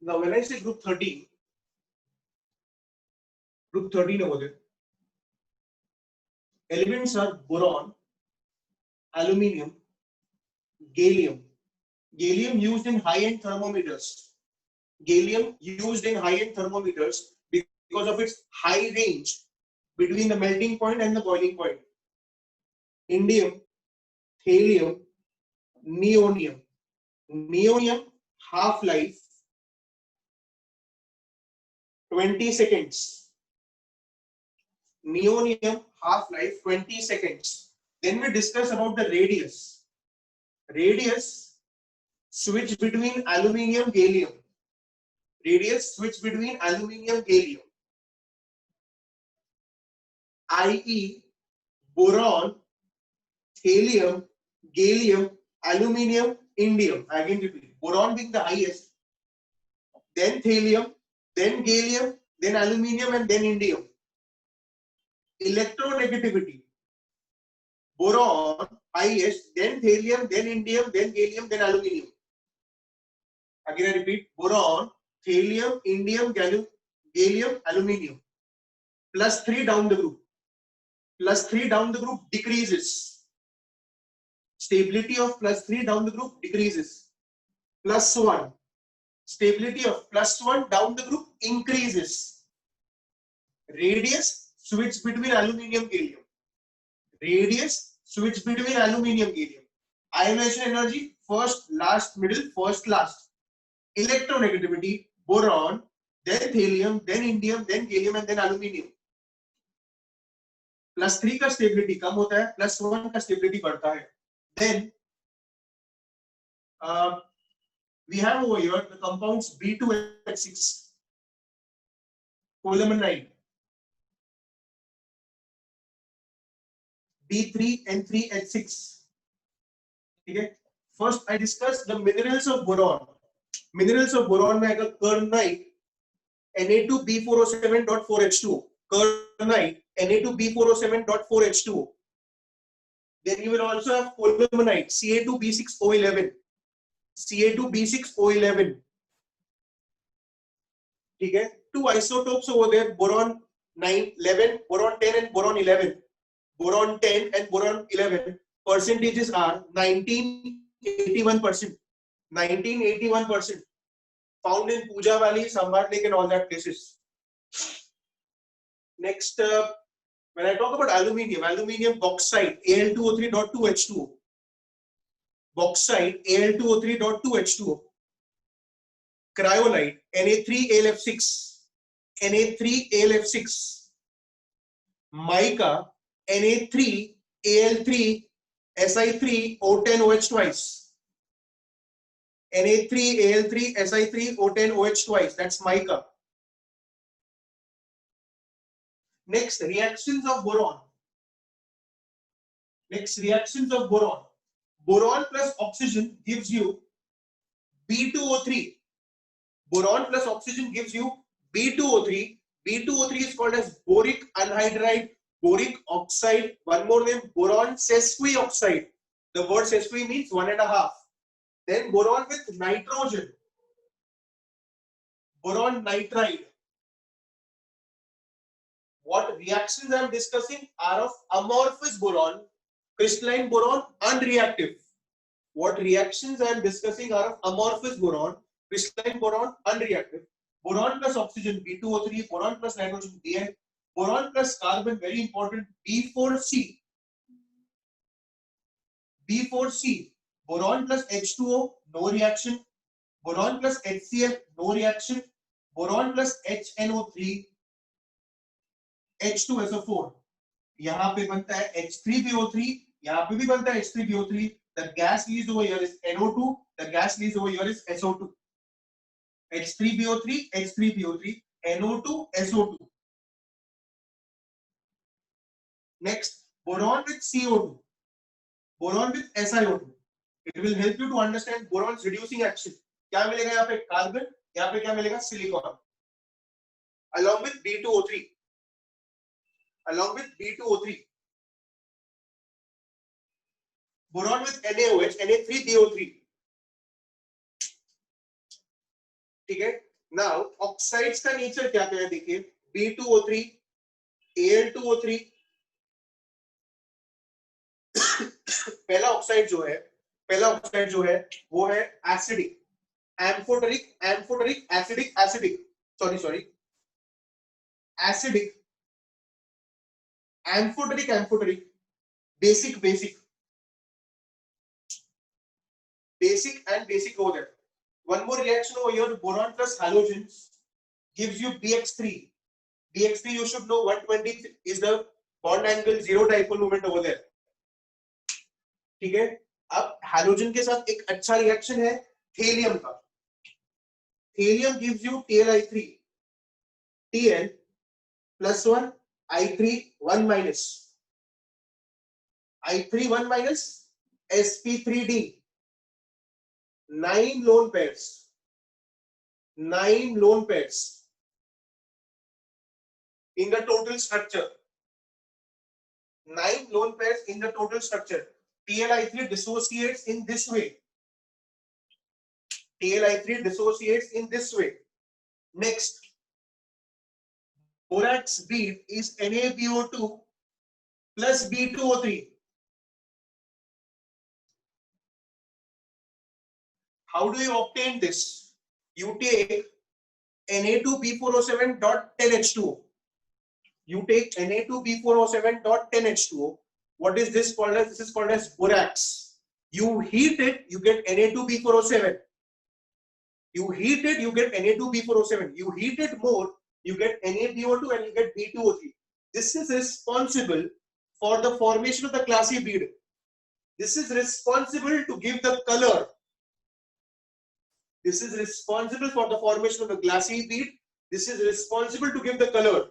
Now when I say group 13 over there, elements are boron, aluminium, gallium. Gallium used in high-end thermometers. Gallium used in high-end thermometers because of its high range between the melting point and the boiling point. Indium, thallium, neonium. Neonium half-life 20 seconds. Neonium half-life 20 seconds. Then we discuss about the radius. Radius switch between aluminium gallium. Radius switch between aluminium gallium. i.e. boron, thallium, gallium, aluminium, indium. Again repeat. Boron being the highest, then thallium, then gallium, then aluminium, and then indium. Electronegativity. Boron highest, then thallium, then indium, then gallium, then aluminium. Again I repeat. Boron, thallium, indium, gallium, aluminium. +3 down the group. +3 down the group decreases. Stability of +3 down the group decreases. +1. Stability of +1 down the group increases. Radius switch between aluminium gallium. Radius switch between aluminium gallium. Ionization energy first, last, middle, first, last. Electronegativity boron, then thallium, then indium, then gallium, and then aluminium. +3 का stability कम होता है, +1 का stability बढ़ता है. Then we have over here the compounds B2H6, polyamide, B3N3H6. Okay. First I discuss the minerals of boron. Minerals of boron में आएगा kernite, Na2B407.4H2O. Kernite, Na2B407.4H2O. Then you will also have polyamide, Ca2B6O11. Ca2B6O11. ठीक है. Two isotopes over there, boron 11, boron 10, and boron 11. Boron 10 and boron 11. Percentages are 1981%. 1981%. Found in Puja Valley, Sambhar Lake, and all that places. Next, when I talk about aluminium bauxite, Al2O3.2H2O. Bauxite, Al2O3.2H2O. Cryolite, Na3AlF6. Na3AlF6. Mica, Na3Al3Si3O10OH twice. Na3Al3Si3O10OH twice. That's mica. Next, reactions of boron. Boron plus oxygen gives you B2O3. Boron plus oxygen gives you B2O3. B2O3 is called as boric anhydride, boric oxide. One more name, boron sesquioxide. The word sesqui means 1.5. Then boron with nitrogen, boron nitride. What reactions I am discussing are of amorphous boron, crystalline boron, unreactive. What reactions I am discussing are of amorphous boron, crystalline boron, unreactive. Boron plus oxygen B2O3, boron plus nitrogen Bn, boron plus carbon, very important, B4C. B4C. Boron plus H2O, no reaction. Boron plus HCl, no reaction. Boron plus HNO3, H2SO4. यहाँ पे बनता है H3PO3, यहाँ पे भी बनता है H3PO3. The gas released over here is NO2. The gas released over here is SO2. H3PO3, H3PO3, NO2, SO2. Next, boron with CO2, boron with SiO2. It will help you to understand boron's reducing action. क्या मिलेगा यहाँ पे? Carbon. यहाँ पे क्या मिलेगा? Silicon. Along with B2O3. Along with B2O3. Boron with NaOH, Na3BO3. ठीक है. नाउ ऑक्साइड्स का नेचर क्या क्या है देखिए, B2O3, Al2O3। पहला ऑक्साइड जो है वो है acidic, amphoteric acidic, sorry acidic, amphoteric, basic and basic over there. One more reaction over here, boron plus halogens gives you BX3. BX3 you should know 120 is the bond angle, zero dipole moment over there. ठीक है, अब halogen के साथ एक अच्छा reaction है thallium का. Thallium gives you TlI3, Tl plus 1, I3 1 minus, I3 1 minus, sp3d, 9 lone pairs in the total structure. 9 lone pairs in the total structure. TlI3 dissociates in this way. Next, borax bead is NaBO2 plus B2O3. How do you obtain this? You take Na2B4O7.10H2O. You take Na2B4O7.10H2O. What is this called as? This is called as borax. You heat it, you get Na2B4O7. You heat it, you get Na2B4O7. You heat it more, you get NaBO2 and you get B2O3. This is responsible for the formation of the glassy bead. This is responsible to give the color. This is responsible for the formation of the glassy bead. This is responsible to give the color.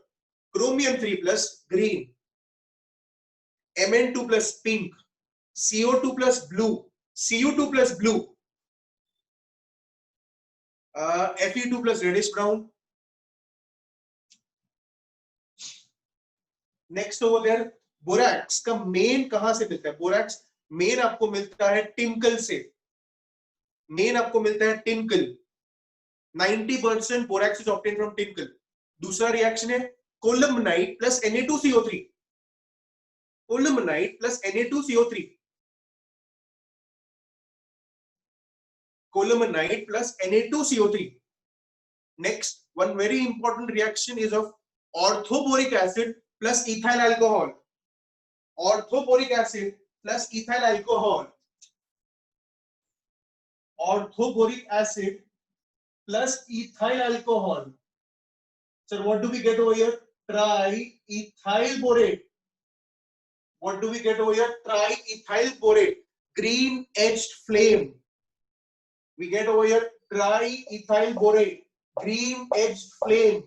Chromium 3 plus green, Mn2 plus pink, CO2 plus blue, Cu2 plus blue, Fe2 plus reddish brown. Next over there, borax का main कहां से मिलता है? Borax main आपको मिलता है tinkle से. Main आपको मिलता है tincal. 90% borax is obtained from tincal. दूसरा रिएक्शन है colemanite plus Na2CO3. Colemanite plus Na2CO3. Colemanite plus Na2CO3. Next, one very important reaction is of orthoboric acid plus ethyl alcohol. Orthoboric acid plus ethyl alcohol. Orthoboric acid plus ethyl alcohol. So what do we get over here? Triethyl borate. What do we get over here? Triethyl borate. Green edged flame. We get over here triethyl borate, green edged flame.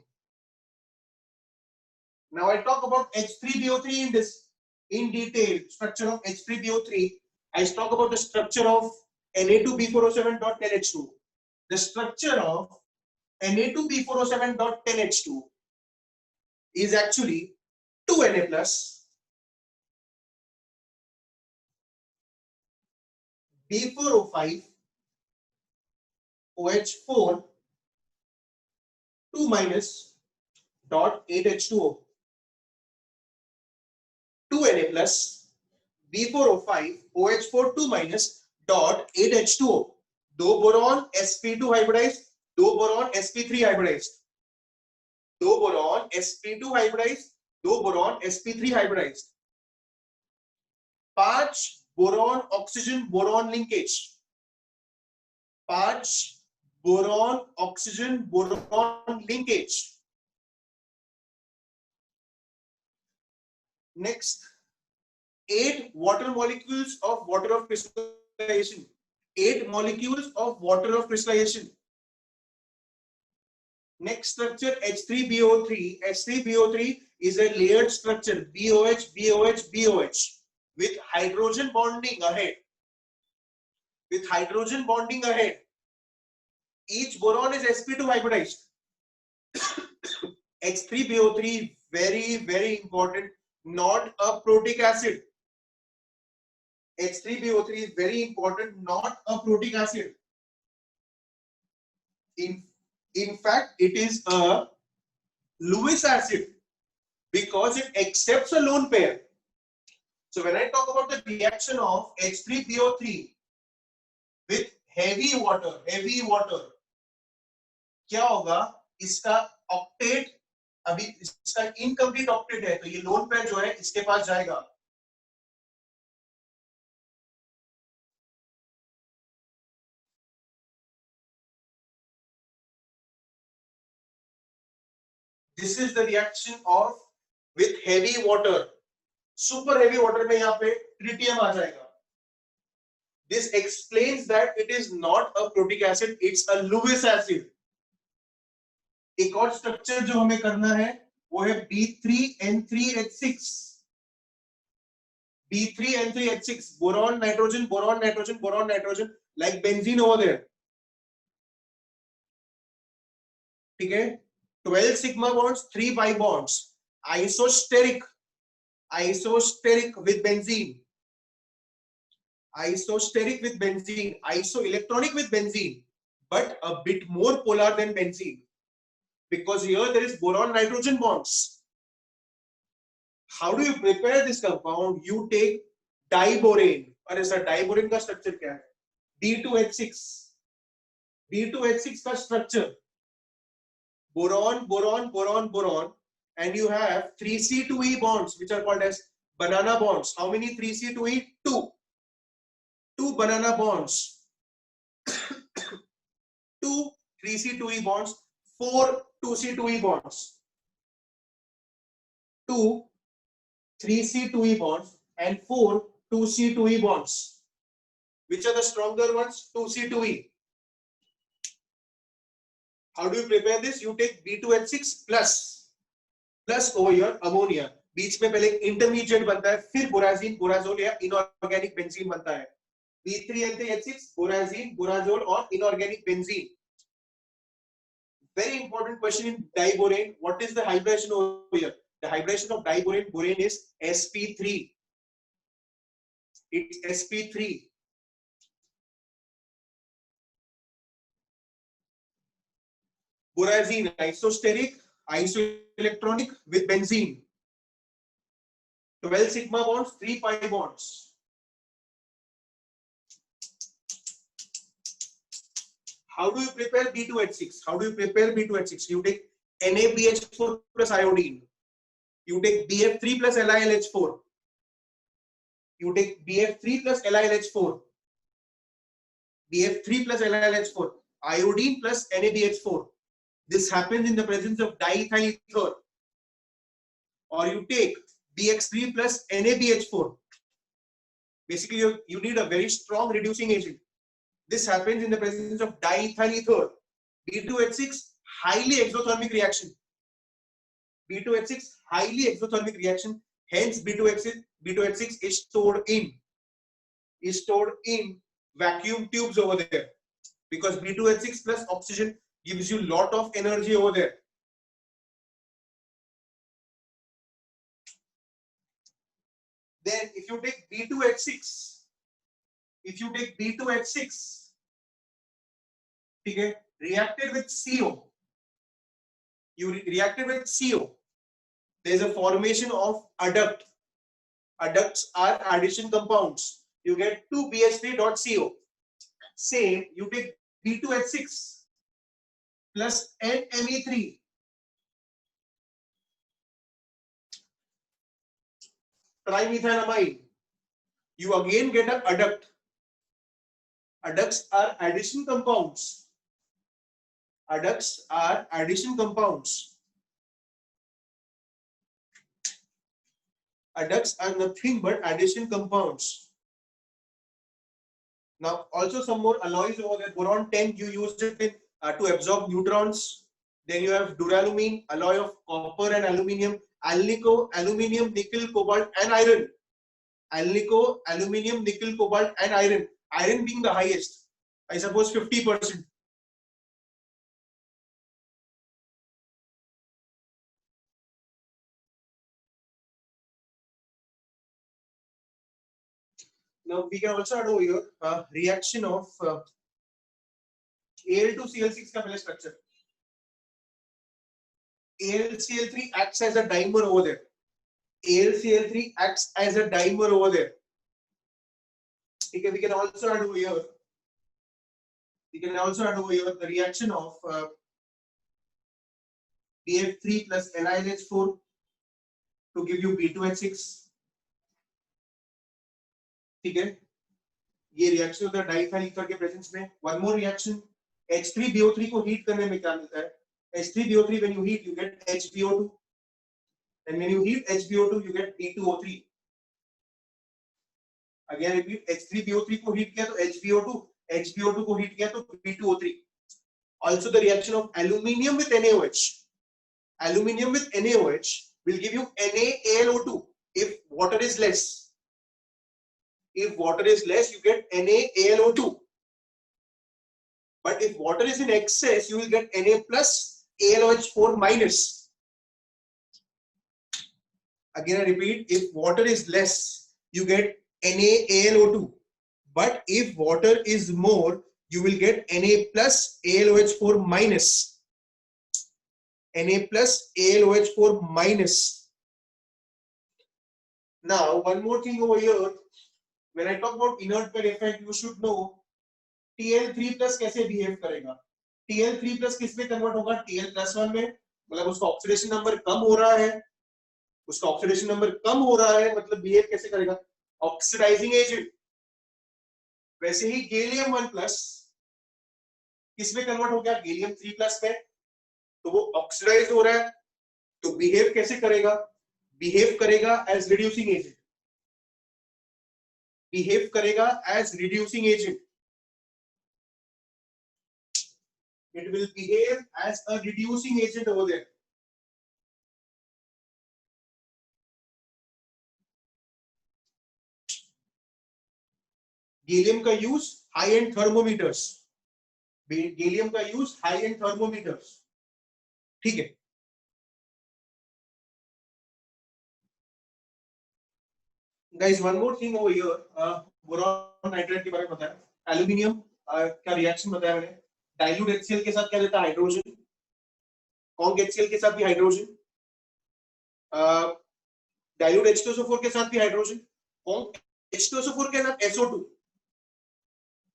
Now I talk about H3BO3 in this in detail. Structure of H3BO3. I talk about the structure of Na2B4O7.10H2. The structure of Na2B4O7.10H2 is actually 2Na plus, B4O5, OH4 2 minus dot 8H2O. 2Na plus B4O5 OH4 2 minus dot 8H2O. दो boron sp2 hybridised, दो boron sp3 hybridised, दो boron sp2 hybridised, दो boron sp3 hybridised. 5 boron oxygen boron linkage. 5 boron oxygen boron linkage. Next, 8 water molecules of water of crystallization. 8 molecules of water of crystallization. Next structure H3BO3. H3BO3 is a layered structure, BOH, BOH, BOH, with hydrogen bonding ahead. With hydrogen bonding ahead. Each boron is sp2 hybridized. H3BO3, very, very important, not a protic acid. H3BO3 is very important, not a protic acid. In fact, it is a Lewis acid because it accepts a lone pair. So when I talk about the reaction of H3PO3 with heavy water, क्या होगा? इसका octet अभी इसका incomplete octet है, तो ये lone pair जो है इसके पास जाएगा. This is the reaction of with heavy water. Super heavy water में यहाँ पे ट्रिटियम आ जाएगा. This explains that it is not a protic acid, it's a Lewis acid. एक और स्ट्रक्चर जो हमें करना है वो है B3N3H6. B3N3H6, boron, nitrogen, boron, nitrogen, boron, nitrogen, like benzene over there. ठीक है? 12 sigma bonds, 3 pi bonds. Isosteric with benzene. Isosteric with benzene, isoelectronic with benzene, but a bit more polar than benzene. Because here there is boron nitrogen bonds. How do you prepare this compound? You take diborane. और ऐसा diborane का structure क्या है? D2H6. D2H6 का structure boron, boron, boron, boron, and you have 3C2E bonds which are called as banana bonds. How many 3C2E? 2. 2 banana bonds. 2 3C2E bonds. 4 2C2E bonds. 2 3C2E bonds and 4 2C2E bonds. Which are the stronger ones? 2C2E. How do you prepare this? You take B2H6 plus over here ammonia. बीच में पहले intermediate बनता है, फिर बोराजीन, बोराजोल या inorganic benzene बनता है. B3N3H6, बोराजीन, बोराजोल और inorganic benzene. Very important question in diborane. What is the hybridization over here? The hybridization of diborane is sp3. It's sp3. Borazine, isosteric, isoelectronic with benzene. 12 sigma bonds, 3 pi bonds. How do you prepare B2H6? How do you prepare B2H6? You take NaBH4 plus iodine. You take BF3 plus LiLH4. You take BF3 plus LiLH4. BF3 plus LiLH4. Iodine plus NaBH4. This happens in the presence of diethyl ether. Or you take BX3 plus NaBH4. Basically, you need a very strong reducing agent. This happens in the presence of diethyl ether. B2H6, highly exothermic reaction. B2H6, highly exothermic reaction. Hence, B2H6 is stored in vacuum tubes over there. Because B2H6 plus oxygen gives you lot of energy over there. Then, if you take B2H6, okay, reacted with CO. You reacted with CO. There is a formation of adduct. Adducts are addition compounds. You get 2BH3.CO. Same, you take B2H6 plus NMe3. Trimethylamine. You again get an adduct. Adducts are addition compounds. Adducts are addition compounds. Adducts are nothing but addition compounds. Now, also some more alloys over there. Boron 10, you used it in, to absorb neutrons. Then you have duralumin, alloy of copper and aluminium. Alnico, aluminium, nickel, cobalt, and iron. Alnico, aluminium, nickel, cobalt, and iron. Iron being the highest, I suppose 50%. Now we can also add over here reaction of Al2Cl6 का पहले structure. AlCl3 acts as a dimer over there. AlCl3 acts as a dimer over there. Okay, we can also add over here. We can also add over here the reaction of BF3 plus NiNH4 to give you B2H6. ठीक है, ये reaction होता है diethyl ether के presence में. One more reaction, H3BO3 को heat करने में क्या मिलता है? H3BO3 when you heat you get HBO2, and when you heat HBO2 you get B2O3. Again repeat, H3BO3 को हीट किया तो HBO2, HBO2 को हीट किया तो B2O3. Also the reaction of aluminium with NaOH. Aluminium with NaOH will give you NaAlO2 if water is less. If water is less, you get NaAlO2. But if water is in excess, you will get Na plus AlOH4 minus. Again, I repeat, if water is less, you get NaAlO2. But if water is more, you will get Na plus AlOH4 minus. Na plus AlOH4 minus. Now, one more thing over here. When I talk about inert pair effect, you should know Tl3 plus कैसे behave करेगा. Tl3 plus किस में convert होगा? Tl+1 में. मतलब उसका oxidation number कम हो रहा है. उसका ऑक्सीडेशन नंबर कम हो रहा है मतलब behave कैसे करेगा? Oxidising agent. वैसे ही गैलियम 1 प्लस किस में कन्वर्ट हो गया? गैलियम 3 प्लस में. तो वो ऑक्सीडाइज हो रहा है तो behave कैसे करेगा? behave करेगा as reducing agent. behave करेगा as reducing agent. It will behave as a reducing agent over there. Gallium का use high end thermometers. Gallium का यूज हाई एंड थर्मोमीटर्स. ठीक है. Guys, one more thing over here. Boron nitrate के बारे में बताया. Aluminium का reaction बताया मैंने. डाइल्यूट HCl के साथ क्या देता है? हाइड्रोजन. कॉन्क HCl के साथ भी हाइड्रोजन. डाइल्यूट H2SO4 के साथ भी हाइड्रोजन. कॉन्क H2SO4 के साथ SO2.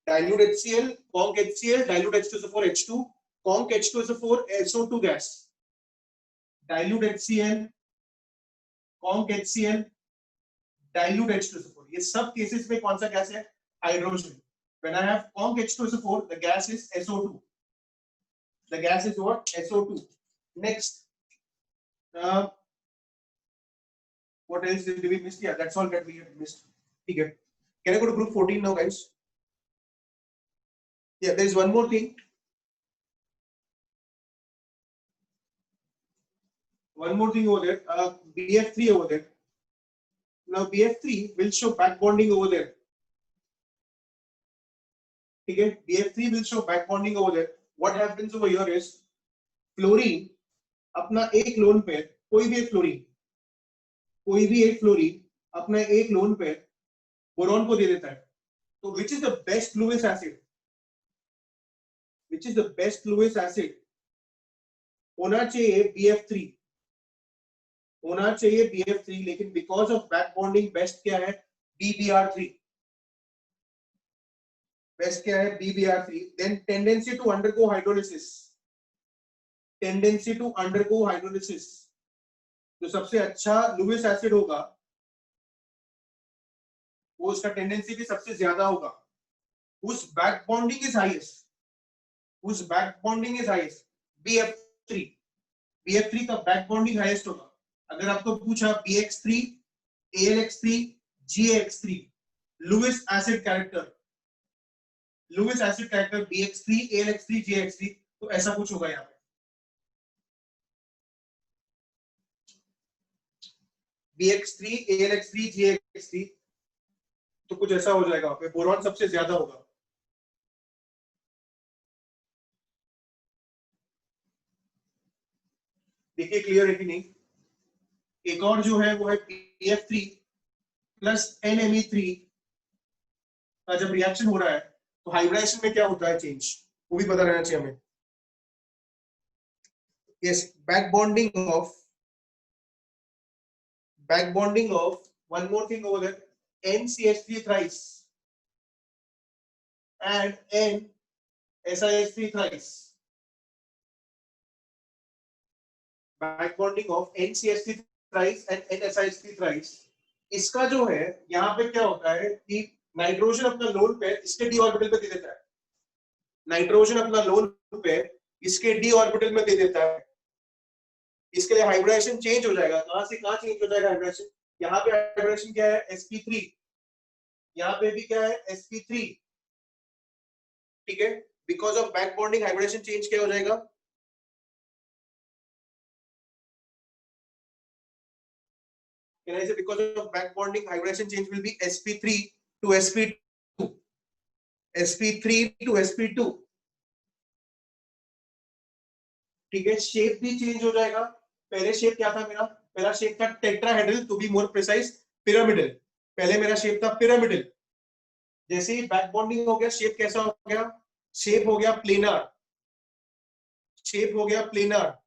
Dilute HCl, conc HCl, dilute H2SO4 H2, conc H2SO4 SO2 gas. Dilute HCl, conc HCl, dilute H2SO4. ये सब केसेस में कौन सा गैस है? Hydrogen. When I have conc H2SO4, the gas is SO2. The gas is what? SO2. Next, what else did we miss? Yeah, that's all that we have missed. Okay. Can I go to group 14 now, guys? Yeah, there is one more thing. One more thing over there. BF3 over there. Now BF3 will show back bonding over there. Okay, BF3 will show back bonding over there. What happens over here is fluorine अपना एक lone pair, कोई भी एक fluorine अपना एक lone pair boron को दे देता है. तो which is the best Lewis acid? Which is the best Lewis acid? होना चाहिए BF3. होना चाहिए BF3, लेकिन because of back bonding best क्या है? BBr3. Best क्या है? BBr3. Then tendency to undergo hydrolysis. Tendency to undergo hydrolysis. जो सबसे अच्छा लुइस एसिड होगा वो उसका टेंडेंसी भी सबसे ज्यादा होगा. उस बैक बॉन्डिंग इज हाईएस्ट. उस back bonding is highest. BF3. BF3 का बैक बॉन्डिंग हाईएस्ट होगा. अगर आपको पूछा BX3, ALX3, GAX3 Lewis acid character, Lewis acid character BX3, ALX3, GAX3, तो ऐसा कुछ होगा यहाँ पे. BX3, ALX3, GAX3, तो कुछ ऐसा हो जाएगा. पे बोरॉन सबसे ज्यादा होगा. देखिए क्लियर है कि नहीं. एक और जो है वो है BF3 प्लस NMe3 का जब रिएक्शन हो रहा है तो हाइब्रिडाइजेशन में क्या होता है चेंज, वो भी पता रहना चाहिए हमें. yes, back bonding of one more thing over there, NCH3 thrice and NSIH3 thrice. Back bonding of NCH3 thrice and NSIH3 thrice. इसका जो है यहाँ पे क्या होता है कि नाइट्रोजन अपना लोन पे इसके डी ऑर्बिटल पे दे देता है, नाइट्रोजन अपना लोन पे इसके डी ऑर्बिटल में दे देता है, इसके लिए हाइब्रिडेशन चेंज हो जाएगा। कहां से कहां चेंज हो जाएगा हाइब्रिडेशन? यहाँ पे हाइब्रिडेशन क्या है sp3, यहाँ पे भी क्या है sp3, ठीक है। Because of back bonding hybridisation change क्या हो जाएगा? Can I say because of back bonding hybridization change will be sp3 to sp2, sp3 to sp2, ठीक है। शेप भी चेंज हो जाएगा। पहले शेप क्या था मेरा? पहला शेप था tetrahedral, to be more precise pyramidal. पहले मेरा शेप था पिरामिडल। जैसे ही बैक बॉन्डिंग हो गया शेप कैसा हो गया? शेप हो गया प्लेनर, शेप हो गया प्लेनर।